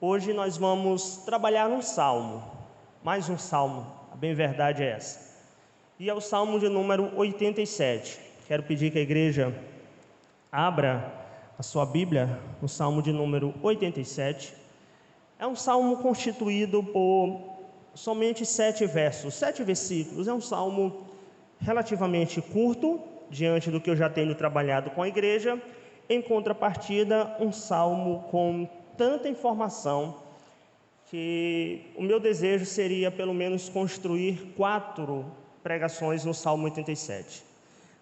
Hoje nós vamos trabalhar um salmo, mais um salmo, a bem verdade é essa. E é o salmo de número 87. Quero pedir que a igreja abra a sua Bíblia no salmo de número 87. É um salmo constituído por somente 7 versos, 7 versículos. É um salmo relativamente curto, diante do que eu já tenho trabalhado com a igreja. Em contrapartida, um salmo com tanta informação que o meu desejo seria pelo menos construir 4 pregações no Salmo 87.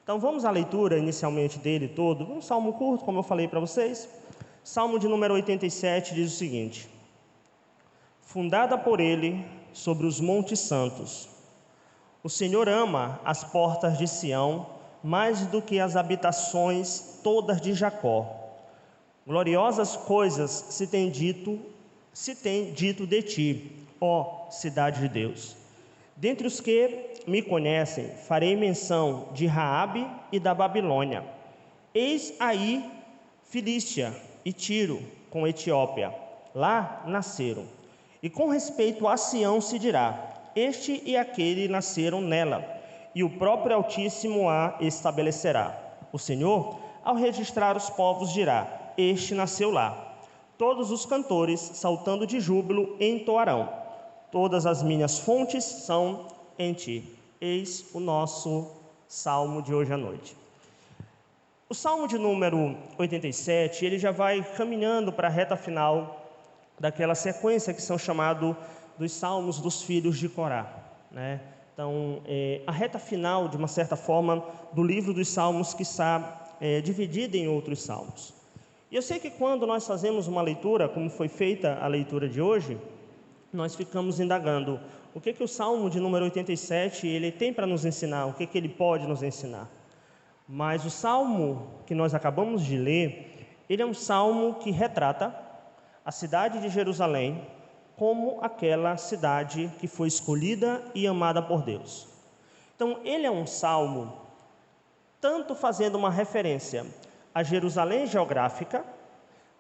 Então vamos à leitura inicialmente dele todo. Um salmo curto, como eu falei para vocês. Salmo de número 87 diz o seguinte: fundada por ele sobre os montes santos, o Senhor ama as portas de Sião mais do que as habitações todas de Jacó. Gloriosas coisas se tem dito de ti, ó cidade de Deus. Dentre os que me conhecem, farei menção de Raabe e da Babilônia. Eis aí Filístia e Tiro com Etiópia, lá nasceram. E com respeito a Sião se dirá: este e aquele nasceram nela, e o próprio Altíssimo a estabelecerá. O Senhor, ao registrar os povos, dirá: este nasceu lá. Todos os cantores, saltando de júbilo, entoarão: todas as minhas fontes são em ti. Eis o nosso salmo de hoje à noite. O salmo de número 87, ele já vai caminhando para a reta final daquela sequência que são chamados dos salmos dos filhos de Corá, né? Então, a reta final, de uma certa forma, do livro dos salmos, que está dividida em outros salmos. E eu sei que quando nós fazemos uma leitura, como foi feita a leitura de hoje, nós ficamos indagando o que o Salmo de número 87 ele tem para nos ensinar, o que ele pode nos ensinar. Mas o Salmo que nós acabamos de ler, ele é um Salmo que retrata a cidade de Jerusalém como aquela cidade que foi escolhida e amada por Deus. Então, ele é um Salmo tanto fazendo uma referência a Jerusalém geográfica,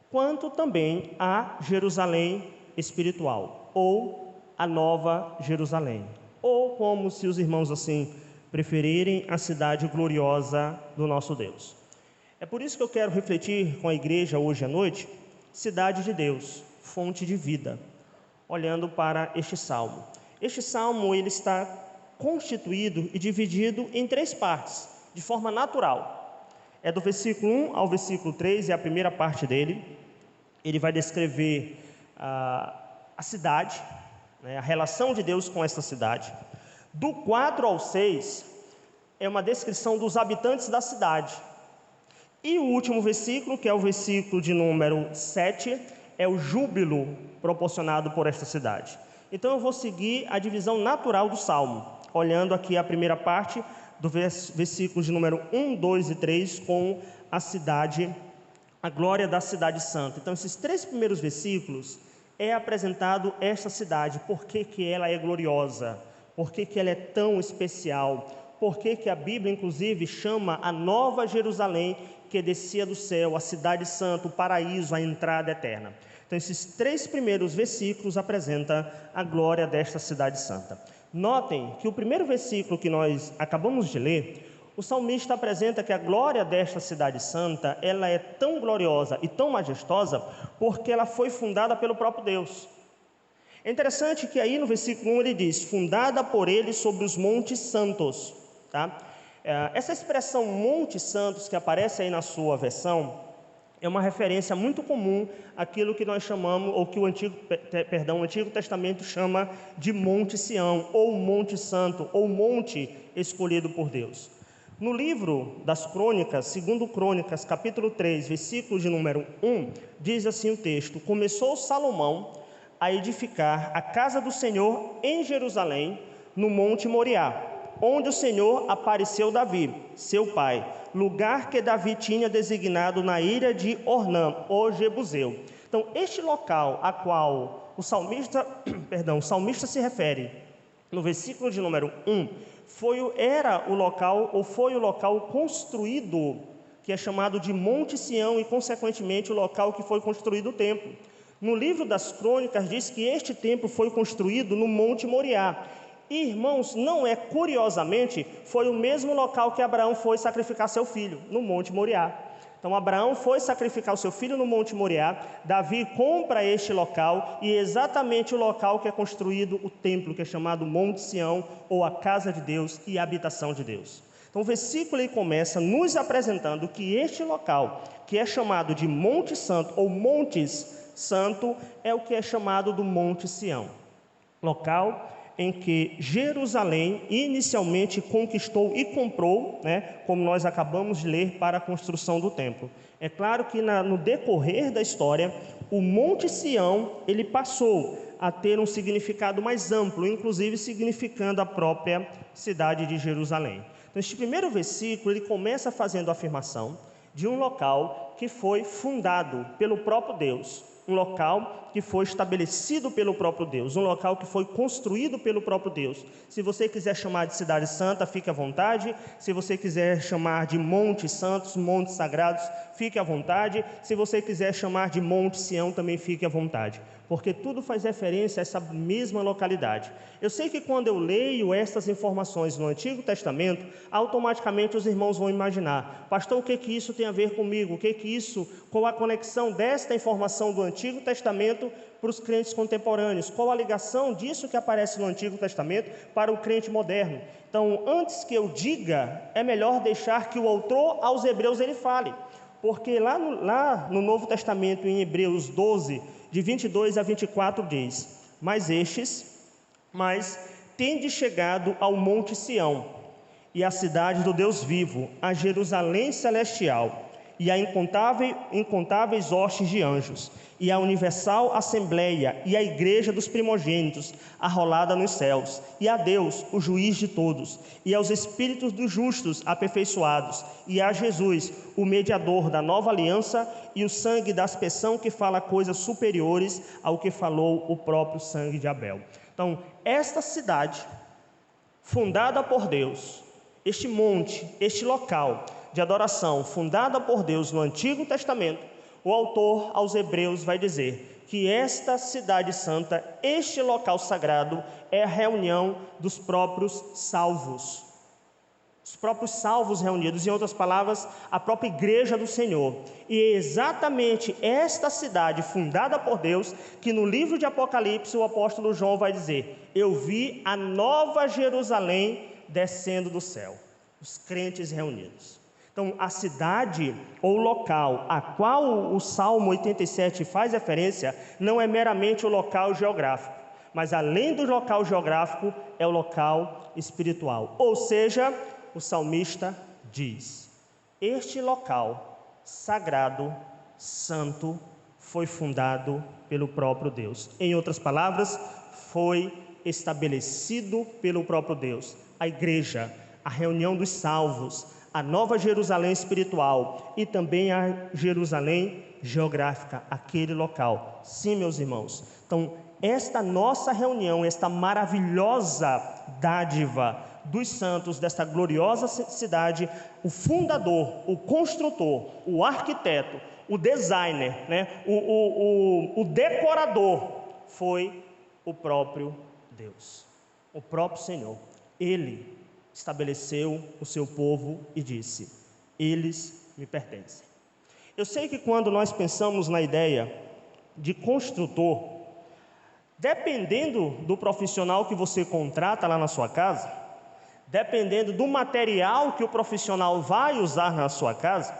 quanto também a Jerusalém espiritual, ou a Nova Jerusalém, ou como se os irmãos assim preferirem, a cidade gloriosa do nosso Deus. É por isso que eu quero refletir com a igreja hoje à noite, cidade de Deus, fonte de vida, olhando para este salmo. Este salmo ele está constituído e dividido em 3 partes, de forma natural. É do versículo 1 ao versículo 3, é a primeira parte dele. Ele vai descrever a cidade, né, a relação de Deus com essa cidade. Do 4 ao 6, é uma descrição dos habitantes da cidade. E o último versículo, que é o versículo de número 7, é o júbilo proporcionado por esta cidade. Então eu vou seguir a divisão natural do Salmo, olhando aqui a primeira parte, do versículo de número 1, 2 e 3, com a cidade, a glória da cidade santa. Então, esses 3 primeiros versículos é apresentado esta cidade, por que ela é gloriosa, por que ela é tão especial, por que a Bíblia, inclusive, chama a Nova Jerusalém, que descia do céu, a cidade santa, o paraíso, a entrada eterna. Então, esses 3 primeiros versículos apresentam a glória desta cidade santa. Notem que o primeiro versículo que nós acabamos de ler, o salmista apresenta que a glória desta cidade santa, ela é tão gloriosa e tão majestosa, porque ela foi fundada pelo próprio Deus. É interessante que aí no versículo 1 ele diz: fundada por ele sobre os montes santos, tá? Essa expressão montes santos que aparece aí na sua versão, é uma referência muito comum àquilo que nós chamamos, ou que o Antigo Testamento chama de Monte Sião, ou Monte Santo, ou Monte escolhido por Deus. No livro das Crônicas, segundo Crônicas, capítulo 3, versículo de número 1, diz assim o texto: começou Salomão a edificar a casa do Senhor em Jerusalém, no Monte Moriá, onde o Senhor apareceu Davi, seu pai, lugar que Davi tinha designado na ilha de Ornã, o Jebuseu. Então, este local a qual o salmista se refere, no versículo de número 1, foi o local construído, que é chamado de Monte Sião, e consequentemente o local que foi construído o templo. No livro das Crônicas diz que este templo foi construído no Monte Moriá. E, irmãos, não é, curiosamente, foi o mesmo local que Abraão foi sacrificar seu filho, no Monte Moriá. Então Abraão foi sacrificar o seu filho no Monte Moriá, Davi compra este local, e é exatamente o local que é construído o templo, que é chamado Monte Sião, ou a casa de Deus e a habitação de Deus. Então o versículo aí começa nos apresentando que este local, que é chamado de Monte Santo, ou Montes Santo, é o que é chamado do Monte Sião, local em que Jerusalém inicialmente conquistou e comprou, como nós acabamos de ler, para a construção do templo. É claro que no decorrer da história, o Monte Sião, ele passou a ter um significado mais amplo, inclusive significando a própria cidade de Jerusalém. Então, este primeiro versículo, ele começa fazendo a afirmação de um local que foi fundado pelo próprio Deus, um local que foi estabelecido pelo próprio Deus, um local que foi construído pelo próprio Deus. Se você quiser chamar de cidade santa, fique à vontade. Se você quiser chamar de montes santos, montes sagrados, fique à vontade. Se você quiser chamar de Monte Sião, também fique à vontade, porque tudo faz referência a essa mesma localidade. Eu sei que quando eu leio estas informações no Antigo Testamento, automaticamente os irmãos vão imaginar: pastor, o que isso tem a ver comigo? Qual a conexão desta informação do Antigo Testamento para os crentes contemporâneos? Qual a ligação disso que aparece no Antigo Testamento para o crente moderno? Então, antes que eu diga, é melhor deixar que o autor aos Hebreus ele fale, porque lá no Novo Testamento, em Hebreus 12, de 22 a 24, diz: Mas tendes chegado ao Monte Sião, e à cidade do Deus vivo, a Jerusalém celestial, e a incontáveis hostes de anjos, e a universal assembleia, e a igreja dos primogênitos, arrolada nos céus, e a Deus, o juiz de todos, e aos espíritos dos justos aperfeiçoados, e a Jesus, o mediador da nova aliança, e o sangue da aspersão que fala coisas superiores ao que falou o próprio sangue de Abel. Então, esta cidade, fundada por Deus, este monte, este local de adoração, fundada por Deus no Antigo Testamento, o autor aos Hebreus vai dizer que esta cidade santa, este local sagrado, é a reunião dos próprios salvos. Os próprios salvos reunidos, em outras palavras, a própria igreja do Senhor. E é exatamente esta cidade fundada por Deus que no livro de Apocalipse o apóstolo João vai dizer: eu vi a nova Jerusalém descendo do céu, os crentes reunidos. Então, a cidade ou local a qual o Salmo 87 faz referência não é meramente o local geográfico, mas além do local geográfico, é o local espiritual. Ou seja, o salmista diz: este local sagrado, santo, foi fundado pelo próprio Deus. Em outras palavras, foi estabelecido pelo próprio Deus. A igreja, a reunião dos salvos, a nova Jerusalém espiritual e também a Jerusalém geográfica, aquele local. Sim, meus irmãos. Então, esta nossa reunião, esta maravilhosa dádiva dos santos desta gloriosa cidade, o fundador, o construtor, o arquiteto, o designer, o decorador, foi o próprio Deus, o próprio Senhor. Ele estabeleceu o seu povo e disse: eles me pertencem. Eu sei que quando nós pensamos na ideia de construtor, dependendo do profissional que você contrata lá na sua casa, dependendo do material que o profissional vai usar na sua casa,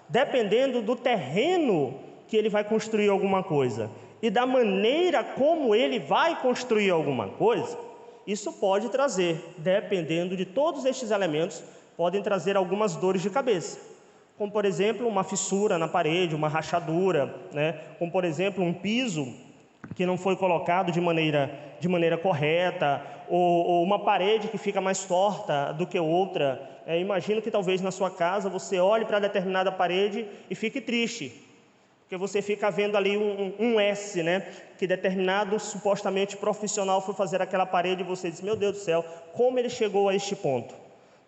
dependendo do terreno que ele vai construir alguma coisa e da maneira como ele vai construir alguma coisa, isso pode trazer, dependendo de todos estes elementos, podem trazer algumas dores de cabeça, como por exemplo uma fissura na parede, uma rachadura, como por exemplo um piso que não foi colocado de maneira correta, ou uma parede que fica mais torta do que outra. Imagino que talvez na sua casa você olhe para determinada parede e fique triste, porque você fica vendo ali um S, que determinado supostamente profissional foi fazer aquela parede, e você diz: meu Deus do céu, como ele chegou a este ponto?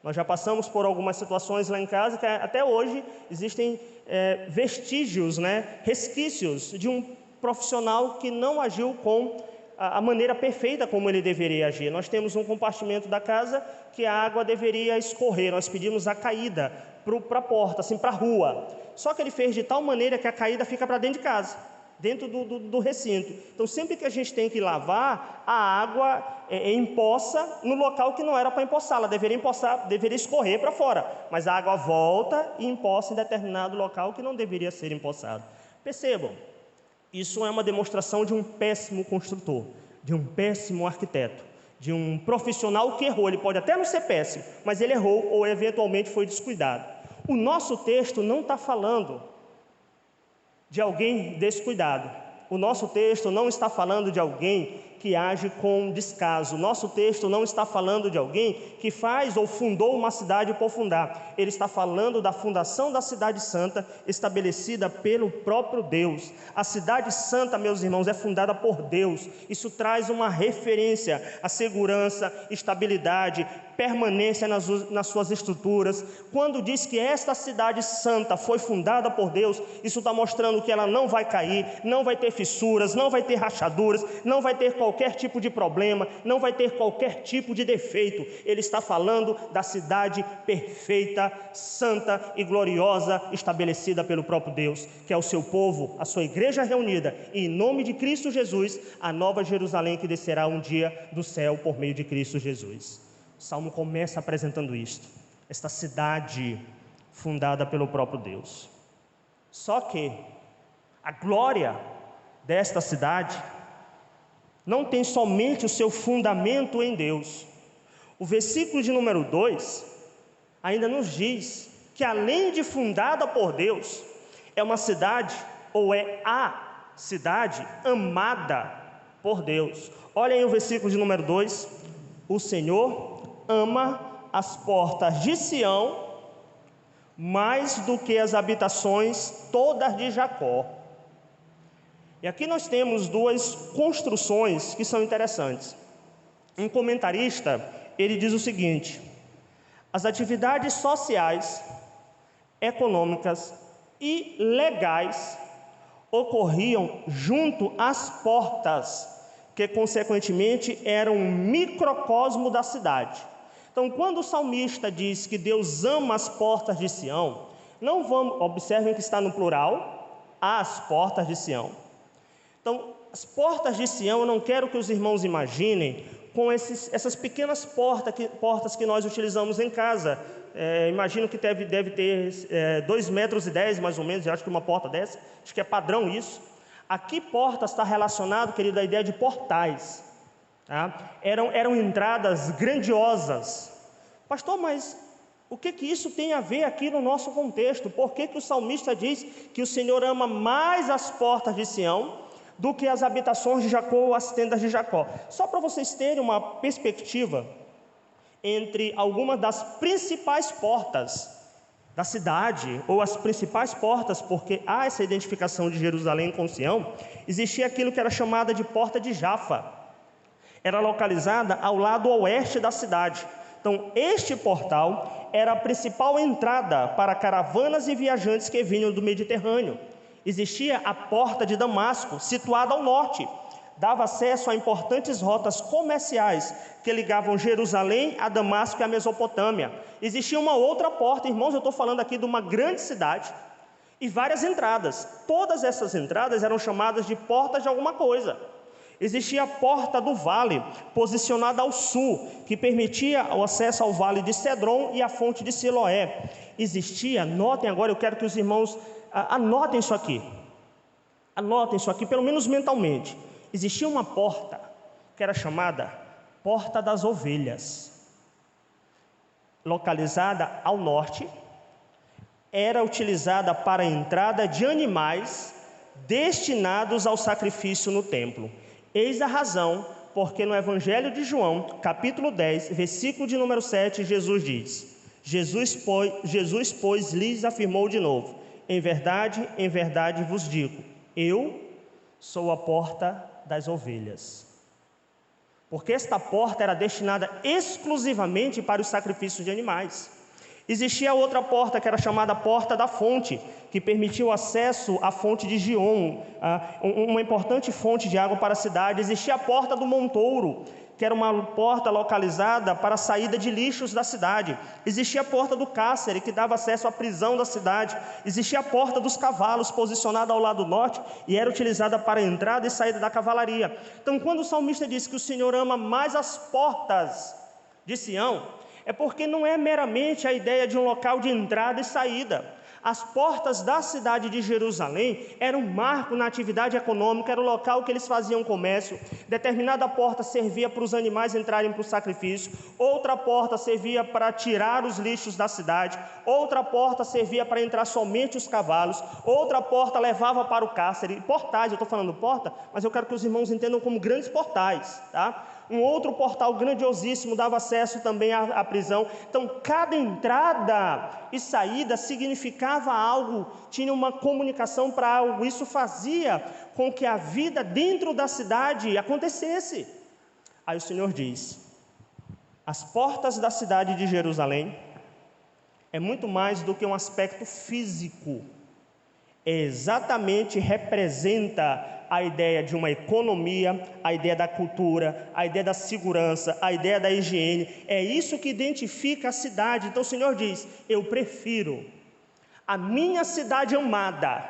Nós já passamos por algumas situações lá em casa que até hoje existem vestígios, resquícios de um profissional que não agiu com a maneira perfeita como ele deveria agir. Nós temos um compartimento da casa que a água deveria escorrer, nós pedimos a caída para a porta, assim, para a rua. Só que ele fez de tal maneira que a caída fica para dentro de casa, dentro do recinto. Então, sempre que a gente tem que lavar, a água empoça no local que não era para empoçar, ela deveria escorrer para fora, mas a água volta e empoça em determinado local que não deveria ser empoçado. Percebam, isso é uma demonstração de um péssimo construtor, de um péssimo arquiteto, de um profissional que errou. Ele pode até não ser péssimo, mas ele errou ou eventualmente foi descuidado. O nosso texto não está falando de alguém descuidado. O nosso texto não está falando de alguém que age com descaso. O nosso texto não está falando de alguém que faz ou fundou uma cidade por fundar. Ele está falando da fundação da cidade santa estabelecida pelo próprio Deus. A cidade santa, meus irmãos, é fundada por Deus. Isso traz uma referência à segurança, estabilidade, permanência nas suas estruturas. Quando diz que esta cidade santa foi fundada por Deus, isso está mostrando que ela não vai cair, não vai ter fissuras, não vai ter rachaduras, não vai ter qualquer tipo de problema, não vai ter qualquer tipo de defeito. Ele está falando da cidade perfeita, santa e gloriosa, estabelecida pelo próprio Deus, que é o seu povo, a sua igreja reunida, e em nome de Cristo Jesus, a nova Jerusalém que descerá um dia do céu por meio de Cristo Jesus. O Salmo começa apresentando isto, esta cidade fundada pelo próprio Deus. Só que a glória desta cidade não tem somente o seu fundamento em Deus. O versículo de número 2 ainda nos diz que, além de fundada por Deus, é uma cidade, ou é a cidade amada por Deus. Olha aí o versículo de número 2: o Senhor ama as portas de Sião mais do que as habitações todas de Jacó. E aqui nós temos duas construções que são interessantes. Um comentarista, ele diz o seguinte: as atividades sociais, econômicas e legais ocorriam junto às portas, que consequentemente eram um microcosmo da cidade. Então, quando o salmista diz que Deus ama as portas de Sião, observem que está no plural, as portas de Sião. Então, as portas de Sião, eu não quero que os irmãos imaginem com essas pequenas portas que nós utilizamos em casa. Imagino que deve ter 2,10 metros mais ou menos, eu acho que uma porta dessa, acho que é padrão isso. Aqui portas está relacionado, querido, à ideia de portais. Tá? Eram entradas grandiosas. Pastor, mas o que isso tem a ver aqui no nosso contexto? Por que o salmista diz que o Senhor ama mais as portas de Sião do que as habitações de Jacó ou as tendas de Jacó? Só para vocês terem uma perspectiva, entre algumas das principais portas da cidade, ou as principais portas, porque há essa identificação de Jerusalém com Sião, existia aquilo que era chamada de Porta de Jafa. Era localizada ao lado oeste da cidade. Então, este portal era a principal entrada para caravanas e viajantes que vinham do Mediterrâneo. Existia a Porta de Damasco, situada ao norte. Dava acesso a importantes rotas comerciais que ligavam Jerusalém a Damasco e a Mesopotâmia. Existia uma outra porta, irmãos, eu estou falando aqui de uma grande cidade, e várias entradas. Todas essas entradas eram chamadas de portas de alguma coisa. Existia a Porta do Vale, posicionada ao sul, que permitia o acesso ao Vale de Cedron e à fonte de Siloé. Existia, notem agora, eu quero que os irmãos anotem isso aqui, pelo menos mentalmente. Existia uma porta que era chamada Porta das Ovelhas, localizada ao norte. Era utilizada para a entrada de animais destinados ao sacrifício no templo. Eis a razão porque no Evangelho de João, capítulo 10, versículo de número 7, Jesus diz: Jesus, pois, lhes afirmou de novo: em verdade vos digo, eu sou a porta das ovelhas. Porque esta porta era destinada exclusivamente para os sacrifícios de animais. Existia outra porta, que era chamada Porta da Fonte, que permitia o acesso à fonte de Gion, uma importante fonte de água para a cidade. Existia a Porta do Montouro, que era uma porta localizada para a saída de lixos da cidade. Existia a Porta do Cárcere, que dava acesso à prisão da cidade. Existia a Porta dos Cavalos, posicionada ao lado norte, e era utilizada para a entrada e saída da cavalaria. Então, quando o salmista diz que o Senhor ama mais as portas de Sião, é porque não é meramente a ideia de um local de entrada e saída. As portas da cidade de Jerusalém eram um marco na atividade econômica, era o local que eles faziam comércio. Determinada porta servia para os animais entrarem para o sacrifício, outra porta servia para tirar os lixos da cidade, outra porta servia para entrar somente os cavalos, outra porta levava para o cárcere. Portais, eu estou falando porta, mas eu quero que os irmãos entendam como grandes portais, tá? Um outro portal grandiosíssimo dava acesso também à prisão. Então, cada entrada e saída significava algo, tinha uma comunicação para algo. Isso fazia com que a vida dentro da cidade acontecesse. Aí o Senhor diz: as portas da cidade de Jerusalém é muito mais do que um aspecto físico. Exatamente representa a ideia de uma economia, a ideia da cultura, a ideia da segurança, a ideia da higiene. É isso que identifica a cidade. Então o Senhor diz: eu prefiro a minha cidade amada,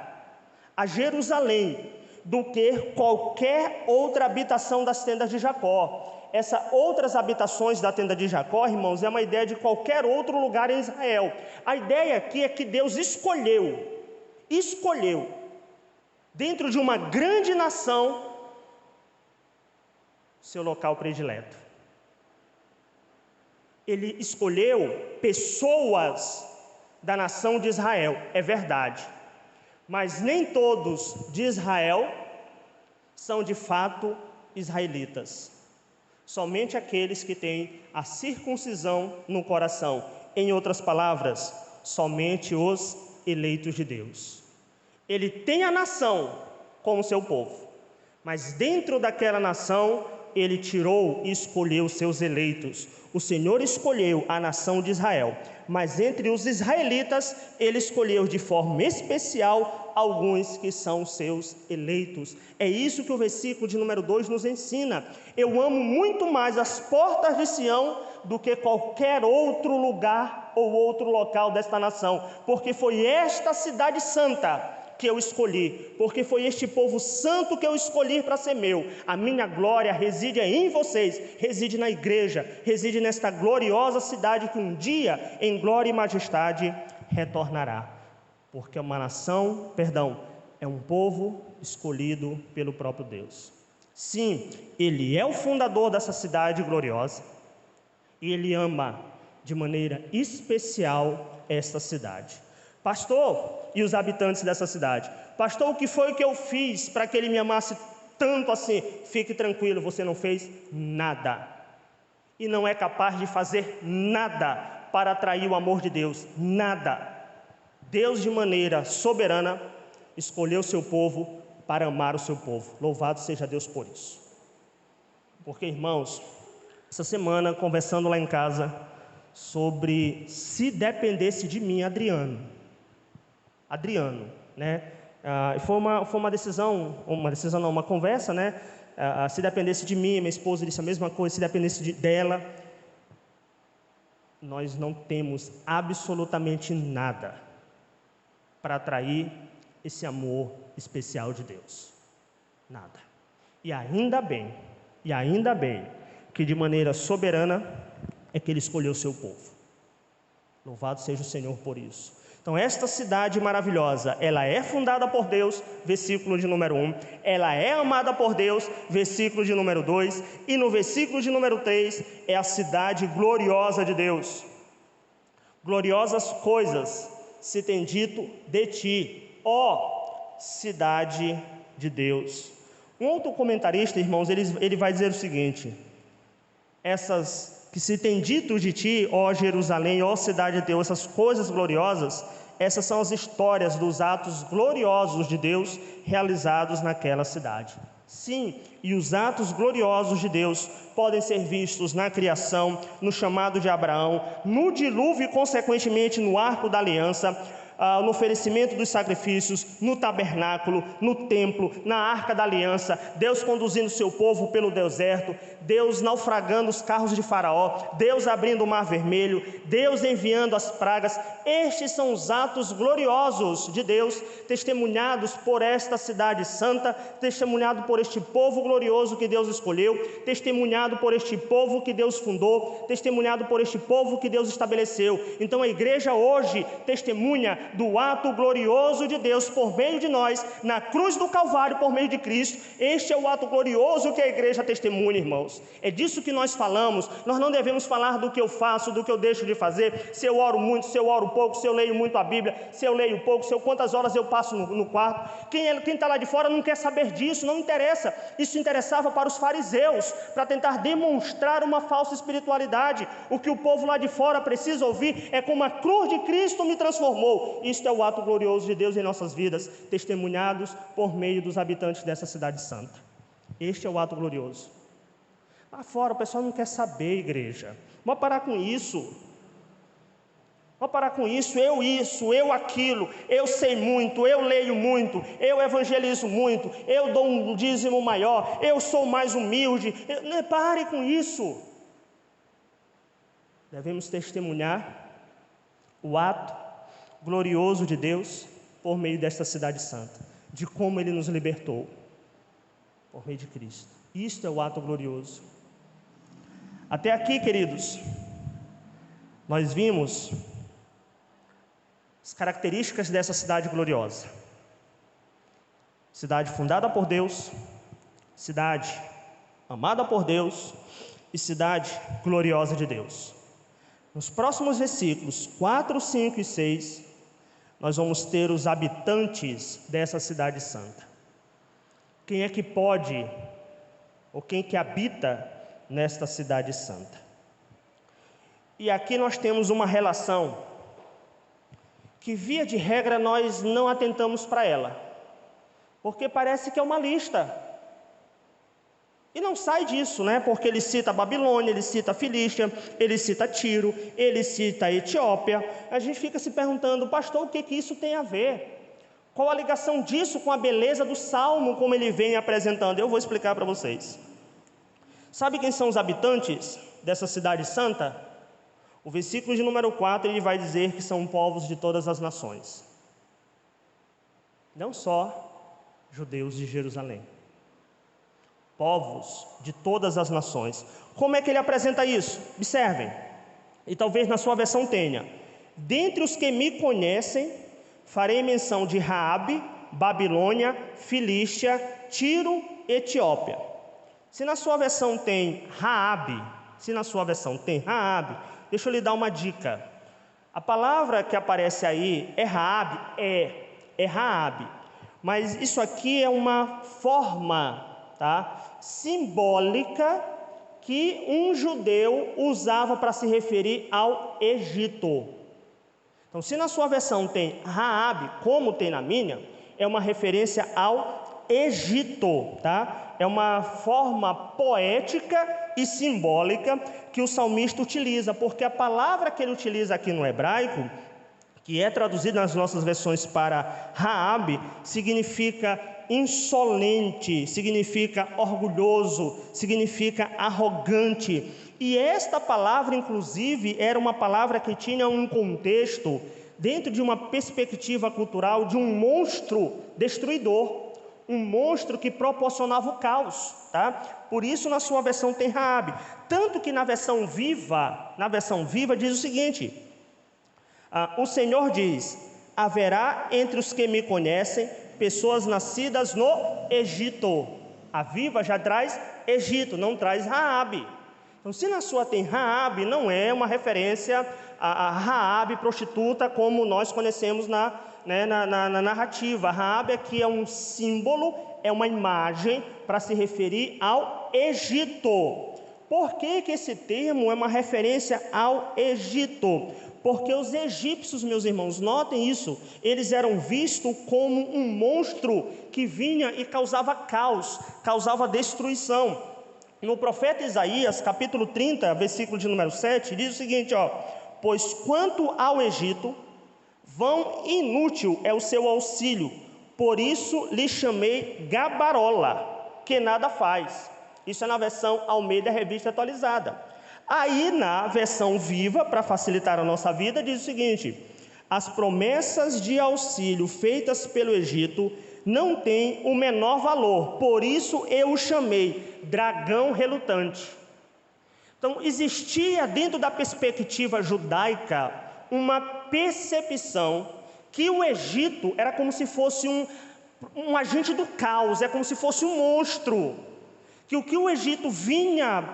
a Jerusalém, do que qualquer outra habitação das tendas de Jacó. Essas outras habitações da tenda de Jacó, irmãos, é uma ideia de qualquer outro lugar em Israel. A ideia aqui é que Deus escolheu, dentro de uma grande nação, seu local predileto. Ele escolheu pessoas da nação de Israel, é verdade, mas nem todos de Israel são de fato israelitas. Somente aqueles que têm a circuncisão no coração. Em outras palavras, somente os eleitos de Deus. Ele tem a nação como seu povo, mas dentro daquela nação ele tirou e escolheu seus eleitos. O Senhor escolheu a nação de Israel, mas entre os israelitas ele escolheu de forma especial alguns que são seus eleitos. É isso que o versículo de número 2 nos ensina. Eu amo muito mais as portas de Sião do que qualquer outro lugar ou outro local desta nação, porque foi esta cidade santa que eu escolhi, porque foi este povo santo que eu escolhi para ser meu. A minha glória reside em vocês, reside na igreja, reside nesta gloriosa cidade que um dia, em glória e majestade, retornará. Porque é uma nação, é um povo escolhido pelo próprio Deus. Sim, Ele é o fundador dessa cidade gloriosa, e Ele ama de maneira especial esta cidade. Pastor, e os habitantes dessa cidade: pastor, o que foi que eu fiz para que ele me amasse tanto assim? Fique tranquilo, você não fez nada, e não é capaz de fazer nada para atrair o amor de Deus, nada. Deus, de maneira soberana, escolheu o seu povo para amar o seu povo. Louvado seja Deus por isso. Porque, irmãos, essa semana, conversando lá em casa sobre se dependesse de mim, Adriano, né? Foi uma decisão, não, uma conversa, né? Se dependesse de mim, minha esposa disse a mesma coisa, se dependesse dela. Nós não temos absolutamente nada para atrair esse amor especial de Deus, nada. E ainda bem que de maneira soberana é que Ele escolheu o seu povo. Louvado seja o Senhor por isso. Então esta cidade maravilhosa, ela é fundada por Deus, versículo de número 1, ela é amada por Deus, versículo de número 2, e no versículo de número 3, é a cidade gloriosa de Deus. Gloriosas coisas se tem dito de ti, ó cidade de Deus. Um outro comentarista, irmãos, ele vai dizer o seguinte: essas que se tem dito de ti, ó Jerusalém, ó cidade de Deus, essas coisas gloriosas, essas são as histórias dos atos gloriosos de Deus realizados naquela cidade. Sim, e os atos gloriosos de Deus podem ser vistos na criação, no chamado de Abraão, no dilúvio e consequentemente no arco da aliança, no oferecimento dos sacrifícios, no tabernáculo, no templo, na arca da aliança, Deus conduzindo o seu povo pelo deserto, Deus naufragando os carros de Faraó, Deus abrindo o mar vermelho, Deus enviando as pragas. Estes são os atos gloriosos de Deus, testemunhados por esta cidade santa, testemunhado por este povo glorioso que Deus escolheu, testemunhado por este povo que Deus fundou, testemunhado por este povo que Deus estabeleceu. Então a igreja hoje testemunha do ato glorioso de Deus por meio de nós, na cruz do Calvário por meio de Cristo. Este é o ato glorioso que a igreja testemunha, irmãos. É disso que nós falamos. Nós não devemos falar do que eu faço, do que eu deixo de fazer, se eu oro muito, se eu oro pouco, se eu leio muito a Bíblia, se eu leio pouco, quantas horas eu passo no quarto. Quem está lá de fora não quer saber disso, não interessa. Isso interessava para os fariseus, para tentar demonstrar uma falsa espiritualidade. O que o povo lá de fora precisa ouvir é como a cruz de Cristo me transformou. Isto é o ato glorioso de Deus em nossas vidas, testemunhados por meio dos habitantes dessa cidade santa. Este é o ato glorioso. Lá fora o pessoal não quer saber, igreja. Vamos parar com isso. Vamos parar com isso, eu aquilo, eu sei muito, eu leio muito, eu evangelizo muito, eu dou um dízimo maior, eu sou mais humilde. Pare com isso. Devemos testemunhar o ato glorioso de Deus por meio desta cidade santa, de como Ele nos libertou, por meio de Cristo. Isto é o ato glorioso. Até aqui, queridos, nós vimos as características dessa cidade gloriosa. Cidade fundada por Deus, cidade amada por Deus e cidade gloriosa de Deus. Nos próximos versículos 4, 5 e 6, nós vamos ter os habitantes dessa cidade santa. Quem é que pode, ou quem que habita nesta cidade santa? E aqui nós temos uma relação que, via de regra, nós não atentamos para ela, porque parece que é uma lista. E não sai disso, né? Porque ele cita a Babilônia, ele cita a Filístia, ele cita Tiro, ele cita a Etiópia. A gente fica se perguntando, pastor, o que isso tem a ver? Qual a ligação disso com a beleza do Salmo, como ele vem apresentando? Eu vou explicar para vocês. Sabe quem são os habitantes dessa cidade santa? O versículo de número 4, ele vai dizer que são povos de todas as nações. Não só judeus de Jerusalém. Povos de todas as nações. Como é que ele apresenta isso? Observem, e talvez na sua versão tenha: dentre os que me conhecem, farei menção de Raabe, Babilônia, Filístia, Tiro, Etiópia. Se na sua versão tem Raabe, deixa eu lhe dar uma dica. A palavra que aparece aí é Raabe, é Raabe, mas isso aqui é uma forma, simbólica que um judeu usava para se referir ao Egito. Então, se na sua versão tem Raabe, como tem na minha, é uma referência ao Egito, É uma forma poética e simbólica que o salmista utiliza, porque a palavra que ele utiliza aqui no hebraico, que é traduzida nas nossas versões para Raabe, significa insolente, significa orgulhoso, significa arrogante. E esta palavra, inclusive, era uma palavra que tinha um contexto, dentro de uma perspectiva cultural, de um monstro destruidor, um monstro que proporcionava o caos, Por isso na sua versão tem Raabe. Tanto que na versão viva diz o seguinte: o Senhor diz: haverá entre os que me conhecem pessoas nascidas no Egito. A viva já traz Egito, não traz Raabe. Então, se na sua tem Raabe, não é uma referência a Raabe prostituta, como nós conhecemos na narrativa. Raabe aqui é um símbolo, é uma imagem para se referir ao Egito. Por que que esse termo é uma referência ao Egito? Porque os egípcios, meus irmãos, notem isso, eles eram vistos como um monstro que vinha e causava caos, causava destruição. No profeta Isaías, capítulo 30, versículo de número 7, diz o seguinte, pois quanto ao Egito, vão inútil é o seu auxílio, por isso lhe chamei gabarola, que nada faz. Isso é na versão Almeida Revista Atualizada. Aí na versão Viva, para facilitar a nossa vida, diz o seguinte: as promessas de auxílio feitas pelo Egito não têm o menor valor, por isso eu o chamei dragão relutante. Então existia dentro da perspectiva judaica uma percepção que o Egito era como se fosse um agente do caos, é como se fosse um monstro, que o que o Egito vinha,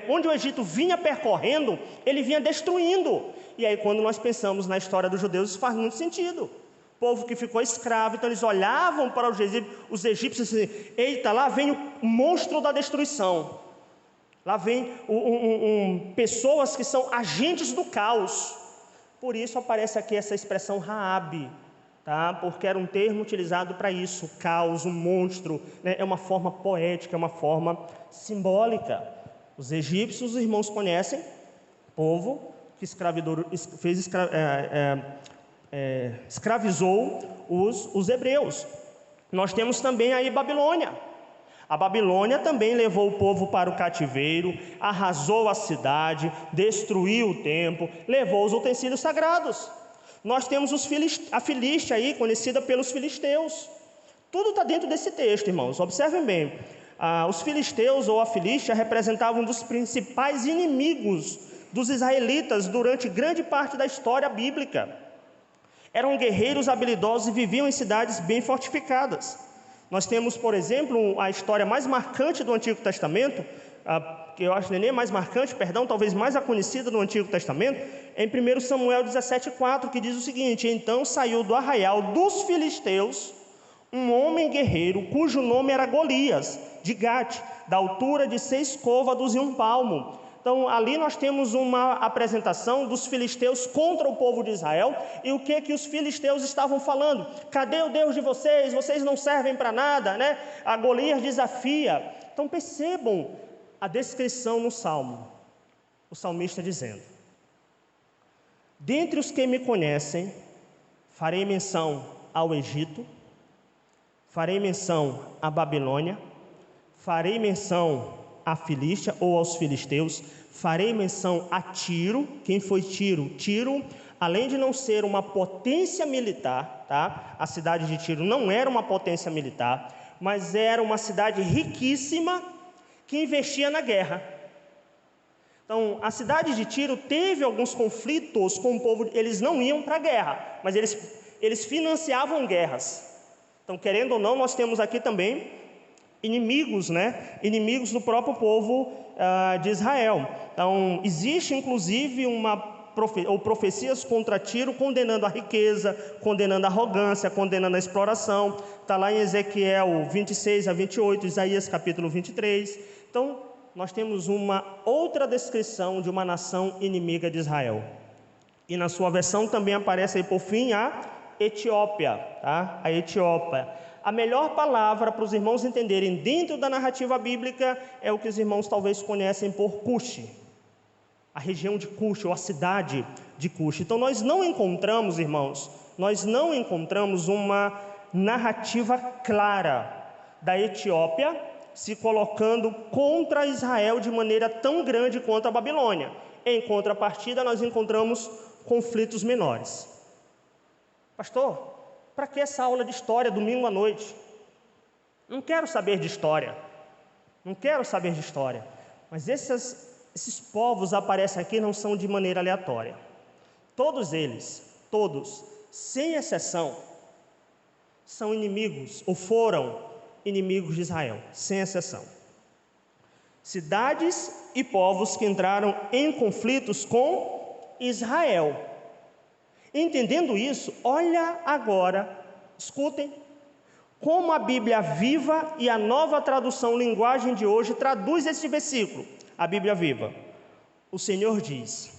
onde o Egito vinha percorrendo, ele vinha destruindo. E aí quando nós pensamos na história dos judeus, isso faz muito sentido. O povo que ficou escravo, então eles olhavam para os egípcios e diziam, eita, lá vem o monstro da destruição. Lá vem pessoas que são agentes do caos. Por isso aparece aqui essa expressão Raabe, tá? Porque era um termo utilizado para isso, caos, um monstro, né? É uma forma poética, é uma forma simbólica. Os egípcios, os irmãos conhecem, povo que escravizou os hebreus. Nós temos também aí Babilônia. A Babilônia também levou o povo para o cativeiro, arrasou a cidade, destruiu o templo, levou os utensílios sagrados. Nós temos a Filístia aí, conhecida pelos filisteus. Tudo está dentro desse texto, irmãos. Observem bem. Os filisteus ou a Filístia representavam um dos principais inimigos dos israelitas durante grande parte da história bíblica. Eram guerreiros habilidosos e viviam em cidades bem fortificadas. Nós temos, por exemplo, a história mais marcante do Antigo Testamento, que eu acho nem mais marcante, talvez mais a conhecida do Antigo Testamento, em 1 Samuel 17,4, que diz o seguinte: então saiu do arraial dos filisteus um homem guerreiro, cujo nome era Golias, de Gate, da altura de 6 côvados e 1 palmo. Então ali nós temos uma apresentação dos filisteus contra o povo de Israel. E o que os filisteus estavam falando? Cadê o Deus de vocês? Vocês não servem para nada, né? A Golias desafia. Então percebam a descrição no Salmo. O salmista dizendo: dentre os que me conhecem, farei menção ao Egito, farei menção à Babilônia, farei menção à Filístia ou aos filisteus, farei menção a Tiro. Quem foi Tiro? Tiro, além de não ser uma potência militar, tá? A cidade de Tiro não era uma potência militar, mas era uma cidade riquíssima que investia na guerra. Então, a cidade de Tiro teve alguns conflitos com o povo. Eles não iam para a guerra, mas eles financiavam guerras. Então, querendo ou não, nós temos aqui também inimigos, né? Inimigos do próprio povo de Israel. Então, existe inclusive profecias contra Tiro, condenando a riqueza, condenando a arrogância, condenando a exploração. Está lá em Ezequiel 26 a 28, Isaías capítulo 23. Então, nós temos uma outra descrição de uma nação inimiga de Israel. E na sua versão também aparece aí por fim a Etiópia, tá? A Etiópia. A melhor palavra para os irmãos entenderem dentro da narrativa bíblica é o que os irmãos talvez conhecem por Cuxi, a região de Cuxi, ou a cidade de Cuxi. Então nós não encontramos, irmãos, uma narrativa clara da Etiópia se colocando contra Israel de maneira tão grande quanto a Babilônia. Em contrapartida, nós encontramos conflitos menores. Pastor, para que essa aula de história domingo à noite? Não quero saber de história. Mas esses povos aparecem aqui não são de maneira aleatória. Todos eles, sem exceção, são inimigos, ou foram inimigos de Israel, sem exceção. Cidades e povos que entraram em conflitos com Israel. Entendendo isso, olha agora, escutem, Como a Bíblia Viva e a Nova Tradução Linguagem de hoje traduz esse versículo. A Bíblia Viva. O Senhor diz: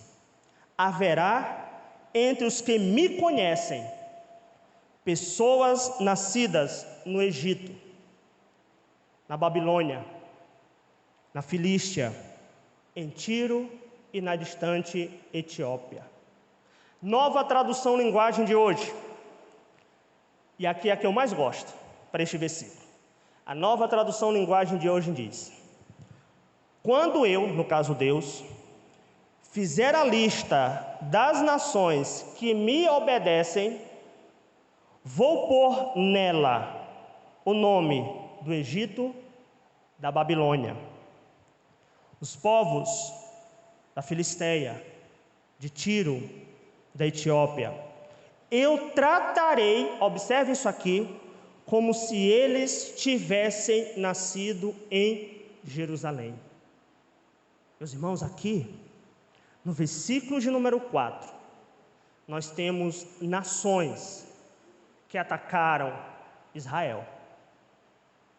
haverá entre os que me conhecem pessoas nascidas no Egito, na Babilônia, na Filístia, em Tiro e na distante Etiópia. Nova Tradução Linguagem de hoje. E aqui é a que eu mais gosto para este versículo. A Nova Tradução Linguagem de hoje diz: quando eu, no caso Deus, fizer a lista das nações que me obedecem, vou pôr nela o nome do Egito, da Babilônia, os povos da Filisteia, de Tiro, da Etiópia. Eu tratarei, observe isso aqui, como se eles tivessem nascido em Jerusalém. Meus irmãos, aqui, no versículo de número 4, nós temos nações que atacaram Israel.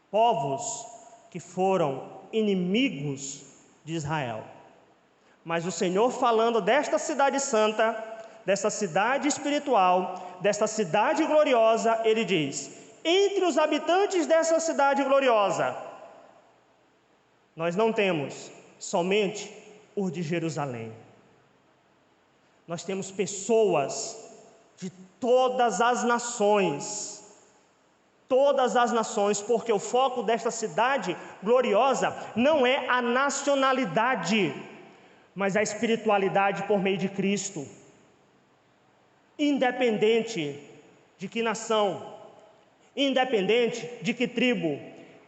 Povos que foram inimigos de Israel. Mas o Senhor falando desta cidade santa, desta cidade espiritual, desta cidade gloriosa, Ele diz: entre os habitantes dessa cidade gloriosa, nós não temos somente os de Jerusalém. Nós temos pessoas de todas as nações, porque o foco desta cidade gloriosa não é a nacionalidade, mas a espiritualidade por meio de Cristo. Independente de que nação, independente de que tribo,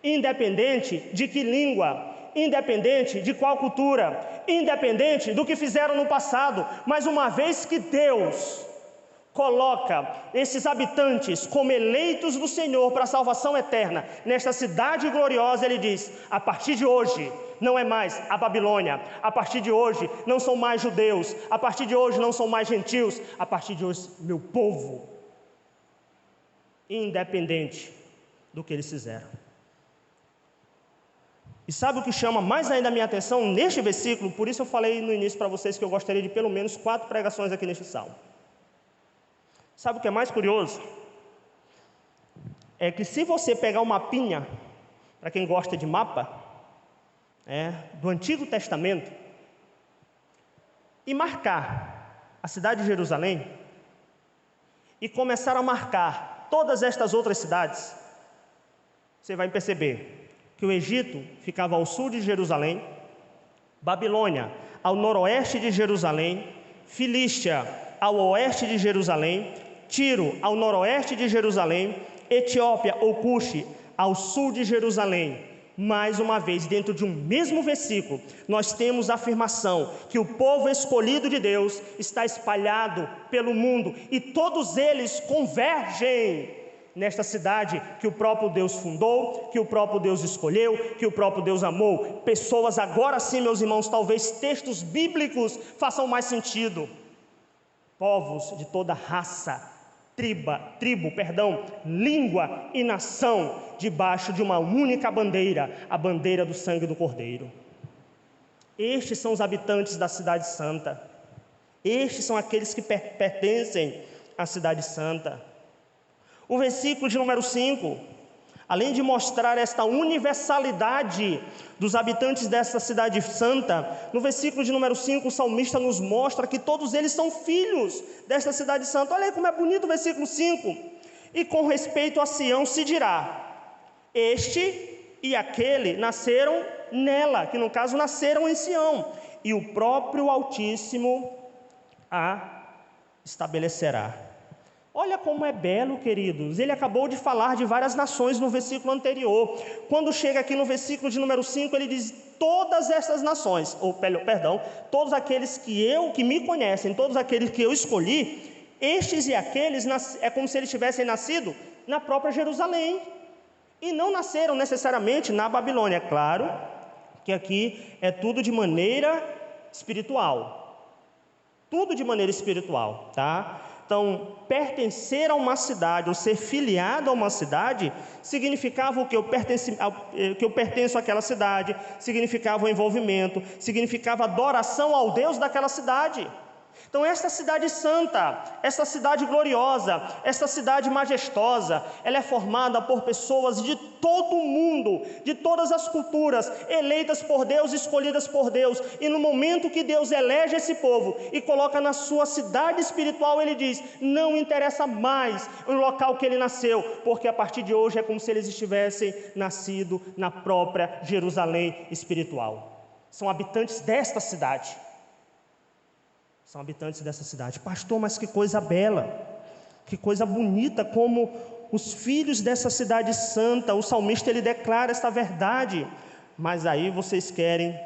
independente de que língua, independente de qual cultura, independente do que fizeram no passado, mas uma vez que Deus coloca esses habitantes como eleitos do Senhor para a salvação eterna, nesta cidade gloriosa, Ele diz: a partir de hoje não é mais a Babilônia, a partir de hoje não são mais judeus, a partir de hoje não são mais gentios, a partir de hoje meu povo, independente do que eles fizeram. E sabe o que chama mais ainda a minha atenção neste versículo? Por isso eu falei no início para vocês que eu gostaria de pelo menos 4 pregações aqui neste salmo. Sabe o que é mais curioso? É que se você pegar um mapinha, para quem gosta de mapa, do Antigo Testamento, e marcar a cidade de Jerusalém, e começar a marcar todas estas outras cidades, você vai perceber que o Egito ficava ao sul de Jerusalém, Babilônia ao noroeste de Jerusalém, Filístia ao oeste de Jerusalém, Tiro ao noroeste de Jerusalém, Etiópia ou Cuxi ao sul de Jerusalém. Mais uma vez, dentro de um mesmo versículo, nós temos a afirmação que o povo escolhido de Deus está espalhado pelo mundo e todos eles convergem nesta cidade que o próprio Deus fundou, que o próprio Deus escolheu, que o próprio Deus amou. Pessoas, agora sim, meus irmãos, talvez textos bíblicos façam mais sentido. Povos de toda raça, língua e nação, debaixo de uma única bandeira, a bandeira do sangue do Cordeiro. Estes são os habitantes da cidade santa. Estes são aqueles que pertencem à cidade santa. O versículo de número 5, além de mostrar esta universalidade dos habitantes dessa cidade santa, no versículo de número 5, o salmista nos mostra que todos eles são filhos desta cidade santa. Olha aí como é bonito o versículo 5. E com respeito a Sião se dirá: este e aquele nasceram nela, que no caso nasceram em Sião, e o próprio Altíssimo a estabelecerá. Olha como é belo, queridos. Ele acabou de falar de várias nações no versículo anterior. Quando chega aqui no versículo de número 5, ele diz: todas essas nações, todos aqueles que me conhecem, todos aqueles que eu escolhi, estes e aqueles, é como se eles tivessem nascido na própria Jerusalém, e não nasceram necessariamente na Babilônia. Claro que aqui é tudo de maneira espiritual, tá? Então, pertencer a uma cidade, ou ser filiado a uma cidade, significava o que? Que eu pertenço àquela cidade, significava o envolvimento, significava adoração ao Deus daquela cidade. Então, esta cidade santa, esta cidade gloriosa, esta cidade majestosa, ela é formada por pessoas de todo o mundo, de todas as culturas, eleitas por Deus, escolhidas por Deus. E no momento que Deus elege esse povo e coloca na sua cidade espiritual, Ele diz: não interessa mais o local que ele nasceu, porque a partir de hoje é como se eles estivessem nascido na própria Jerusalém espiritual. São habitantes desta cidade. São habitantes dessa cidade. Pastor, mas que coisa bela, que coisa bonita, como os filhos dessa cidade santa. O salmista, ele declara esta verdade. Mas aí vocês querem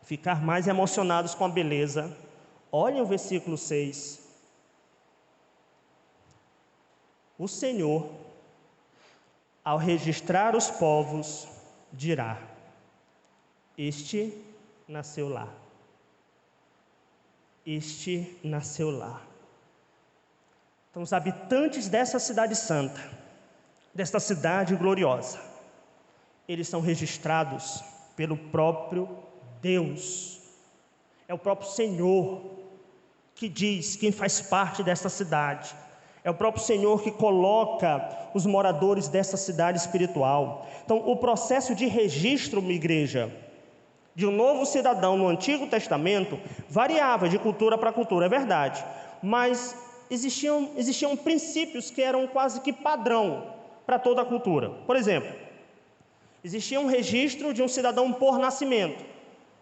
ficar mais emocionados com a beleza. Olhem o versículo 6. O Senhor, ao registrar os povos, dirá: este nasceu lá. Este nasceu lá. Então, os habitantes dessa cidade santa, desta cidade gloriosa, eles são registrados pelo próprio Deus. É o próprio Senhor que diz quem faz parte dessa cidade. É o próprio Senhor que coloca os moradores dessa cidade espiritual. Então, o processo de registro, minha igreja, de um novo cidadão no Antigo Testamento variava de cultura para cultura, é verdade, mas existiam princípios que eram quase que padrão para toda a cultura. Por exemplo, existia um registro de um cidadão por nascimento.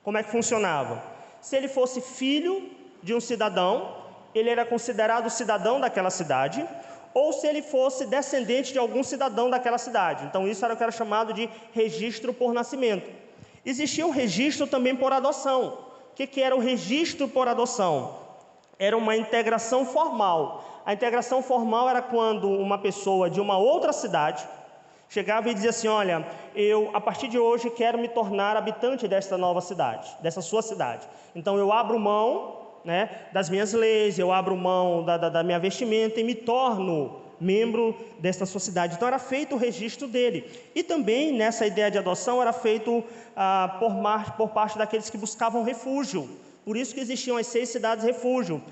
Como é que funcionava? Se ele fosse filho de um cidadão, ele era considerado cidadão daquela cidade, ou se ele fosse descendente de algum cidadão daquela cidade. Então isso era o que era chamado de registro por nascimento. Existia um registro também por adoção. O que era o registro por adoção? Era uma integração formal. A integração formal era quando uma pessoa de uma outra cidade chegava e dizia assim: olha, eu a partir de hoje quero me tornar habitante desta nova cidade, dessa sua cidade. Então eu abro mão, das minhas leis, eu abro mão da minha vestimenta e me torno membro desta sua cidade. Então era feito o registro dele. E também nessa ideia de adoção era feito por parte daqueles que buscavam refúgio. Por isso que existiam as 6 cidades refúgio.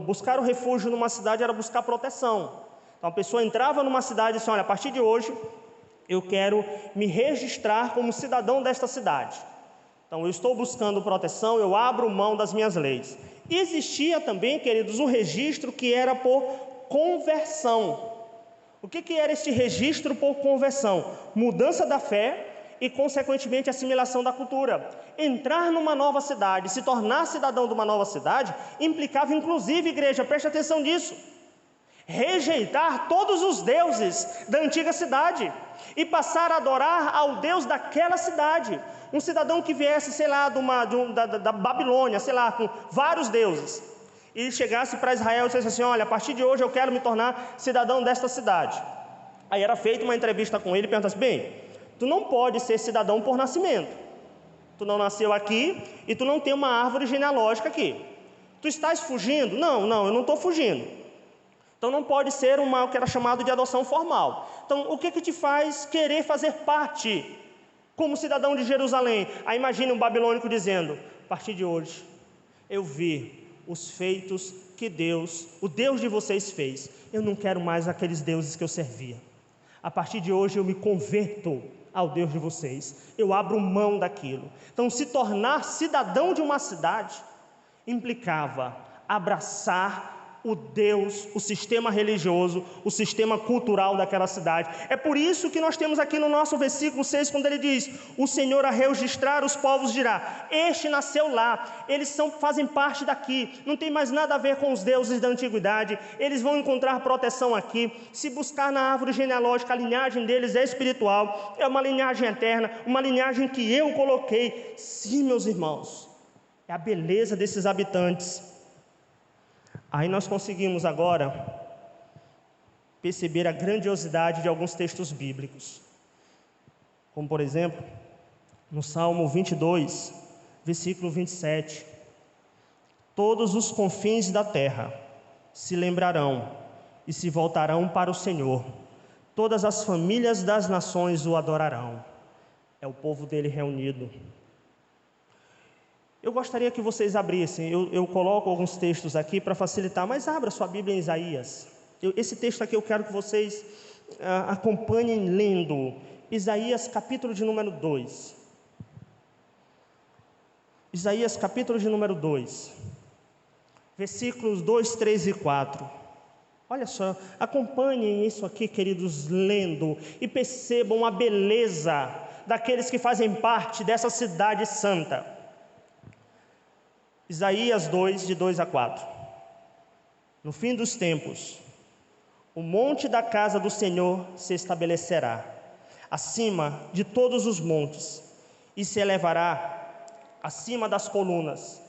Buscar o refúgio numa cidade era buscar proteção. Então a pessoa entrava numa cidade e disse: olha, a partir de hoje eu quero me registrar como cidadão desta cidade. Então eu estou buscando proteção, eu abro mão das minhas leis. E existia também, queridos, um registro que era por conversão. O que era este registro por conversão? Mudança da fé e, consequentemente, assimilação da cultura. Entrar numa nova cidade, se tornar cidadão de uma nova cidade, implicava, inclusive, igreja, preste atenção nisso, rejeitar todos os deuses da antiga cidade e passar a adorar ao Deus daquela cidade. Um cidadão que viesse, sei lá, da Babilônia, sei lá, com vários deuses, e chegasse para Israel e dissesse assim: olha, a partir de hoje eu quero me tornar cidadão desta cidade. Aí era feita uma entrevista com ele e perguntasse: bem, tu não pode ser cidadão por nascimento, tu não nasceu aqui e tu não tem uma árvore genealógica aqui, tu estás fugindo? Não, eu não estou fugindo. Então não pode ser o que era chamado de adoção formal. Então o que te faz querer fazer parte como cidadão de Jerusalém? Aí imagine um babilônico dizendo: a partir de hoje eu vi os feitos que Deus, o Deus de vocês fez. Eu não quero mais aqueles deuses que eu servia. A partir de hoje eu me converto ao Deus de vocês. Eu abro mão daquilo. Então, se tornar cidadão de uma cidade implicava abraçar o Deus, o sistema religioso, o sistema cultural daquela cidade. É por isso que nós temos aqui no nosso versículo 6, quando ele diz: o Senhor a registrar os povos dirá: este nasceu lá, eles fazem parte daqui, não tem mais nada a ver com os deuses da antiguidade, eles vão encontrar proteção aqui. Se buscar na árvore genealógica, a linhagem deles é espiritual, é uma linhagem eterna, uma linhagem que eu coloquei. Sim, meus irmãos, é a beleza desses habitantes. Aí nós conseguimos agora perceber a grandiosidade de alguns textos bíblicos, como por exemplo, no Salmo 22, versículo 27, todos os confins da terra se lembrarão e se voltarão para o Senhor. Todas as famílias das nações o adorarão. É o povo dele reunido. Eu gostaria que vocês abrissem, eu coloco alguns textos aqui para facilitar, mas abra sua Bíblia em Isaías. Esse texto aqui eu quero que vocês acompanhem lendo. Isaías capítulo de número 2. Isaías capítulo de número 2. Versículos 2, 3 e 4. Olha só, acompanhem isso aqui, queridos, lendo, e percebam a beleza daqueles que fazem parte dessa cidade santa. Isaías 2, de 2 a 4. No fim dos tempos, o monte da casa do Senhor se estabelecerá, acima de todos os montes, e se elevará acima das colunas.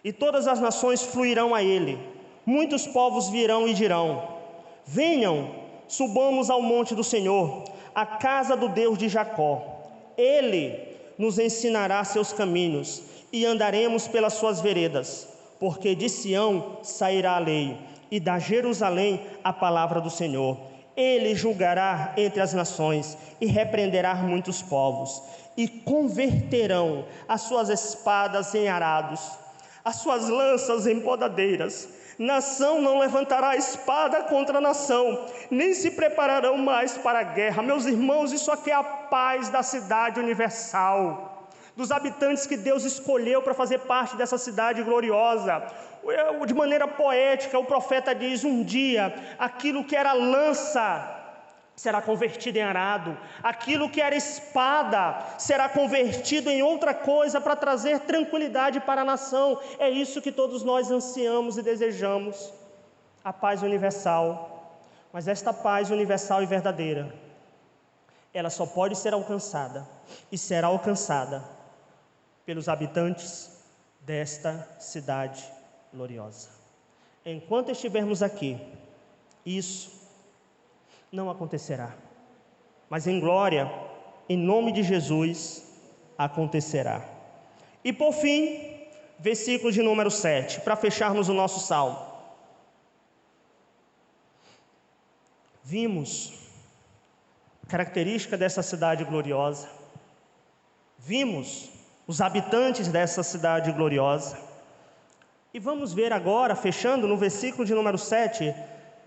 E todas as nações fluirão a ele. Muitos povos virão e dirão: venham, subamos ao monte do Senhor, à casa do Deus de Jacó. Ele nos ensinará seus caminhos, e andaremos pelas suas veredas, porque de Sião sairá a lei, e da Jerusalém a palavra do Senhor. Ele julgará entre as nações, e repreenderá muitos povos, e converterão as suas espadas em arados, as suas lanças em podadeiras. Nação não levantará espada contra nação, nem se prepararão mais para a guerra. Meus irmãos, isso aqui é a paz da cidade universal, dos habitantes que Deus escolheu para fazer parte dessa cidade gloriosa. De maneira poética, o profeta diz: um dia, aquilo que era lança será convertido em arado, aquilo que era espada será convertido em outra coisa para trazer tranquilidade para a nação. É isso que todos nós ansiamos e desejamos, a paz universal. Mas esta paz universal e verdadeira, ela só pode ser alcançada e será alcançada pelos habitantes desta cidade gloriosa. Enquanto estivermos aqui, isso não acontecerá, mas em glória, em nome de Jesus, acontecerá. E por fim, versículo de número 7, para fecharmos o nosso salmo. Vimos a característica dessa cidade gloriosa, vimos os habitantes dessa cidade gloriosa, e vamos ver agora, fechando no versículo de número 7,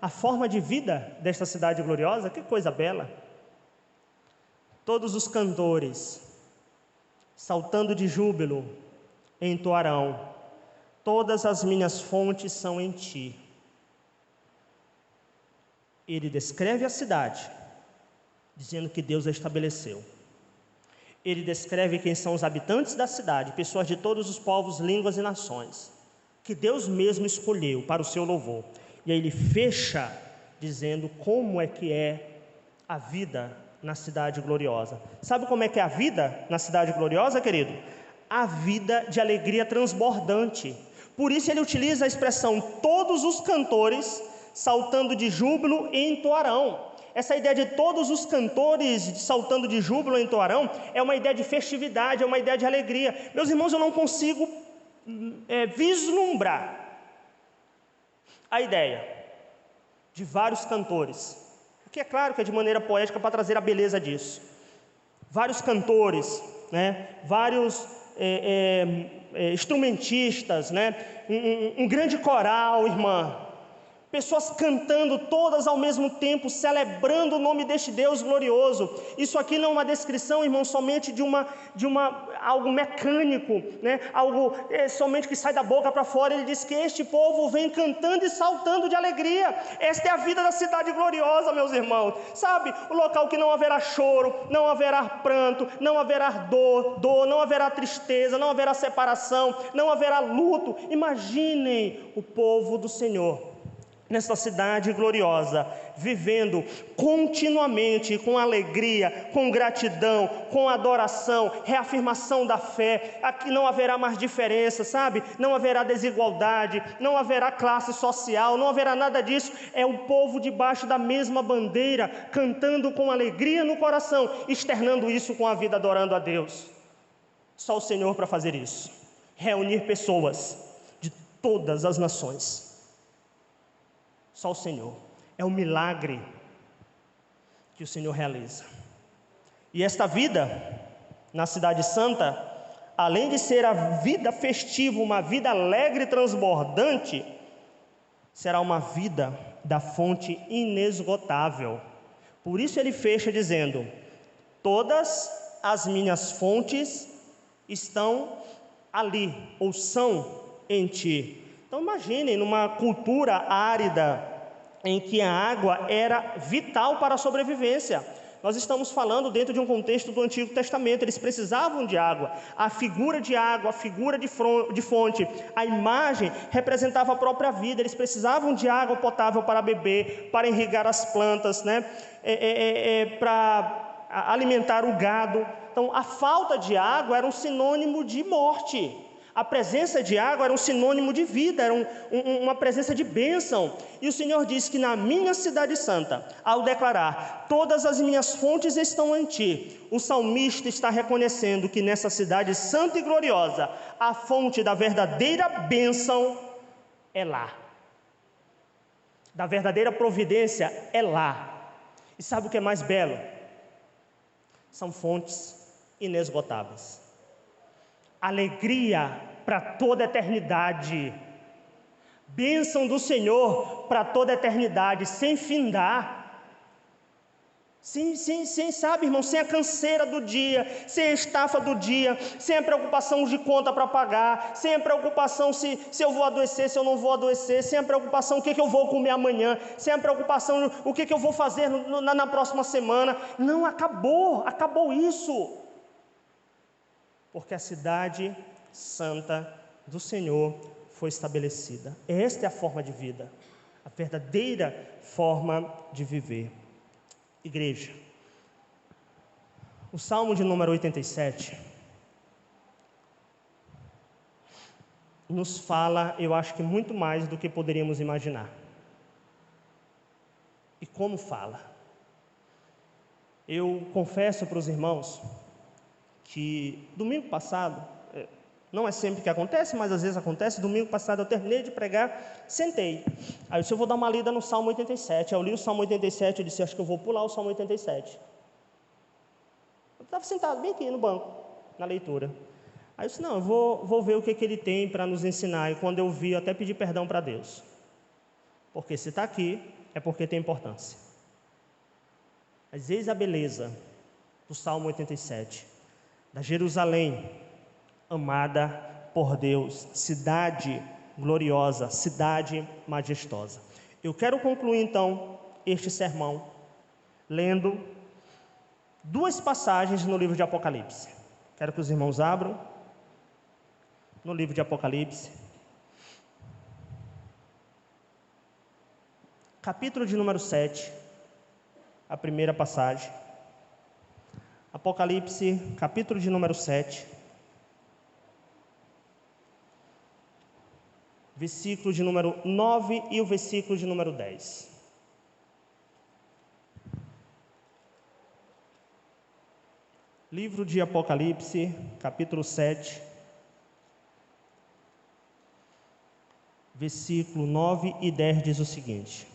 a forma de vida desta cidade gloriosa. Que coisa bela! Todos os cantores, saltando de júbilo, entoarão: todas as minhas fontes são em ti. Ele descreve a cidade, dizendo que Deus a estabeleceu. Ele descreve quem são os habitantes da cidade, pessoas de todos os povos, línguas e nações, que Deus mesmo escolheu para o seu louvor. E aí ele fecha dizendo como é que é a vida na cidade gloriosa. Sabe como é que é a vida na cidade gloriosa, querido? A vida de alegria transbordante. Por isso ele utiliza a expressão: todos os cantores saltando de júbilo entoarão. Essa ideia de todos os cantores saltando de júbilo entoarão é uma ideia de festividade, é uma ideia de alegria. Meus irmãos, eu não consigo vislumbrar a ideia de vários cantores, o que é claro que é de maneira poética para trazer a beleza disso. Vários cantores, vários instrumentistas, um grande coral, irmã, pessoas cantando todas ao mesmo tempo, celebrando o nome deste Deus glorioso. Isso aqui não é uma descrição, irmão, somente de algo mecânico, algo somente que sai da boca para fora. Ele diz que este povo vem cantando e saltando de alegria. Esta é a vida da cidade gloriosa, meus irmãos. Sabe, o local que não haverá choro, não haverá pranto, não haverá dor, não haverá tristeza, não haverá separação, não haverá luto. Imaginem o povo do Senhor nesta cidade gloriosa, vivendo continuamente com alegria, com gratidão, com adoração, reafirmação da fé. Aqui não haverá mais diferença, sabe? Não haverá desigualdade, não haverá classe social, não haverá nada disso. É o povo debaixo da mesma bandeira, cantando com alegria no coração, externando isso com a vida, adorando a Deus. Só o Senhor para fazer isso. Reunir pessoas de todas as nações. Só o Senhor. É um milagre que o Senhor realiza. E esta vida na Cidade Santa, além de ser a vida festiva, uma vida alegre e transbordante, será uma vida da fonte inesgotável. Por isso ele fecha dizendo: todas as minhas fontes estão ali, ou são em ti. Então imaginem, numa cultura árida, em que a água era vital para a sobrevivência. Nós estamos falando dentro de um contexto do Antigo Testamento. Eles precisavam de água. A figura de água, a figura de fonte, a imagem representava a própria vida. Eles precisavam de água potável para beber, para irrigar as plantas, para alimentar o gado. Então a falta de água era um sinônimo de morte. A presença de água era um sinônimo de vida, era uma presença de bênção. E o Senhor diz que na minha cidade santa, ao declarar: todas as minhas fontes estão em ti, o salmista está reconhecendo que nessa cidade santa e gloriosa, a fonte da verdadeira bênção é lá. Da verdadeira providência é lá. E sabe o que é mais belo? São fontes inesgotáveis. Alegria para toda a eternidade, bênção do Senhor para toda a eternidade, sem findar, sem, sabe, irmão, sem a canseira do dia, sem a estafa do dia, sem a preocupação de conta para pagar, sem a preocupação se eu vou adoecer, se eu não vou adoecer, sem a preocupação o que eu vou comer amanhã, sem a preocupação o que eu vou fazer na próxima semana. Não, acabou isso. Porque a cidade santa do Senhor foi estabelecida. Esta é a forma de vida, a verdadeira forma de viver. Igreja, o Salmo de número 87 nos fala, eu acho que muito mais do que poderíamos imaginar. E como fala? Eu confesso para os irmãos que domingo passado, não é sempre que acontece, mas às vezes acontece. Domingo passado eu terminei de pregar, sentei. Aí eu disse: eu vou dar uma lida no Salmo 87. Aí eu li o Salmo 87, eu disse: acho que eu vou pular o Salmo 87. Eu estava sentado bem aqui no banco, na leitura. Aí eu disse: não, eu vou ver o que ele tem para nos ensinar. E quando eu vi, eu até pedi perdão para Deus. Porque se está aqui, é porque tem importância. Mas eis a beleza do Salmo 87. Da Jerusalém, amada por Deus, cidade gloriosa, cidade majestosa. Eu quero concluir então este sermão lendo duas passagens no livro de Apocalipse. Quero que os irmãos abram no livro de Apocalipse, capítulo de número 7, a primeira passagem. Apocalipse, capítulo de número 7, versículo de número 9 e o versículo de número 10. Livro de Apocalipse, capítulo 7, versículo 9 e 10 diz o seguinte: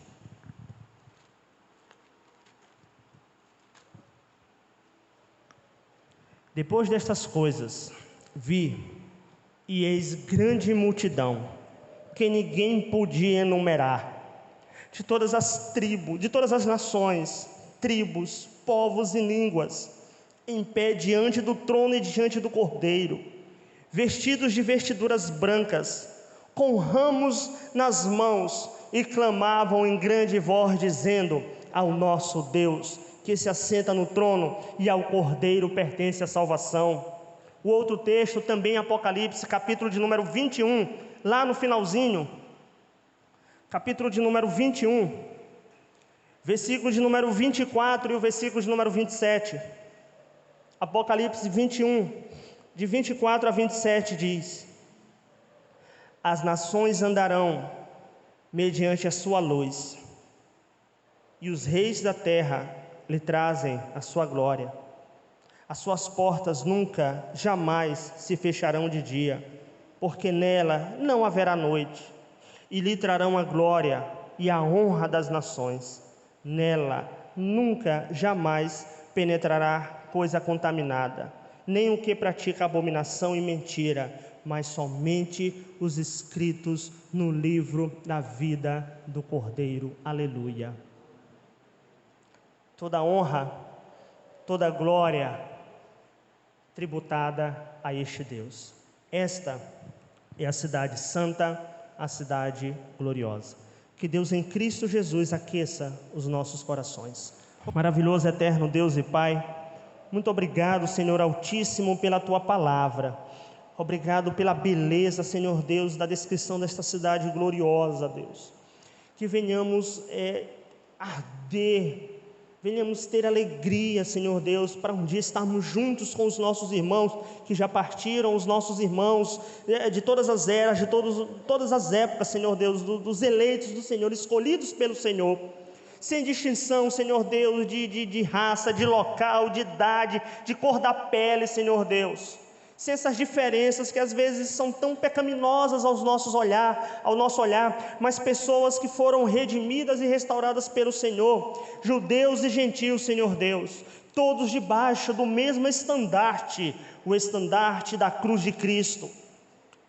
depois destas coisas, vi, e eis grande multidão, que ninguém podia enumerar, de todas as tribos, de todas as nações, tribos, povos e línguas, em pé diante do trono e diante do Cordeiro, vestidos de vestiduras brancas, com ramos nas mãos, e clamavam em grande voz, dizendo: ao nosso Deus, que se assenta no trono, e ao Cordeiro pertence a salvação. O outro texto, também Apocalipse, capítulo de número 21, lá no finalzinho, capítulo de número 21, versículo de número 24 e o versículo de número 27. Apocalipse 21, de 24 a 27 diz: as nações andarão mediante a sua luz, e os reis da terra lhe trazem a sua glória. As suas portas nunca, jamais se fecharão de dia, porque nela não haverá noite, e lhe trarão a glória e a honra das nações. Nela nunca, jamais penetrará coisa contaminada, nem o que pratica abominação e mentira, mas somente os escritos no livro da vida do Cordeiro. Aleluia. Toda honra, toda glória tributada a este Deus. Esta é a cidade santa, a cidade gloriosa. Que Deus em Cristo Jesus aqueça os nossos corações. Maravilhoso, eterno Deus e Pai, muito obrigado, Senhor Altíssimo, pela Tua palavra. Obrigado pela beleza, Senhor Deus, da descrição desta cidade gloriosa, Deus. Que venhamos arder, venhamos ter alegria, Senhor Deus, para um dia estarmos juntos com os nossos irmãos que já partiram, os nossos irmãos de todas as eras, de todas as épocas, Senhor Deus, dos eleitos do Senhor, escolhidos pelo Senhor, sem distinção, Senhor Deus, de raça, de local, de idade, de cor da pele, Senhor Deus. Sem essas diferenças que às vezes são tão pecaminosas ao nosso olhar, mas pessoas que foram redimidas e restauradas pelo Senhor, judeus e gentios, Senhor Deus, todos debaixo do mesmo estandarte, o estandarte da cruz de Cristo.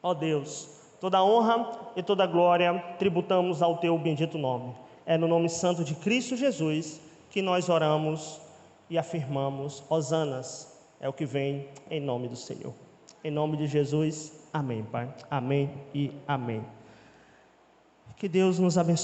Ó Deus, toda honra e toda glória tributamos ao Teu bendito nome. É no nome santo de Cristo Jesus que nós oramos e afirmamos: Hosanas. É o que vem em nome do Senhor. Em nome de Jesus, amém, Pai. Amém e amém. Que Deus nos abençoe.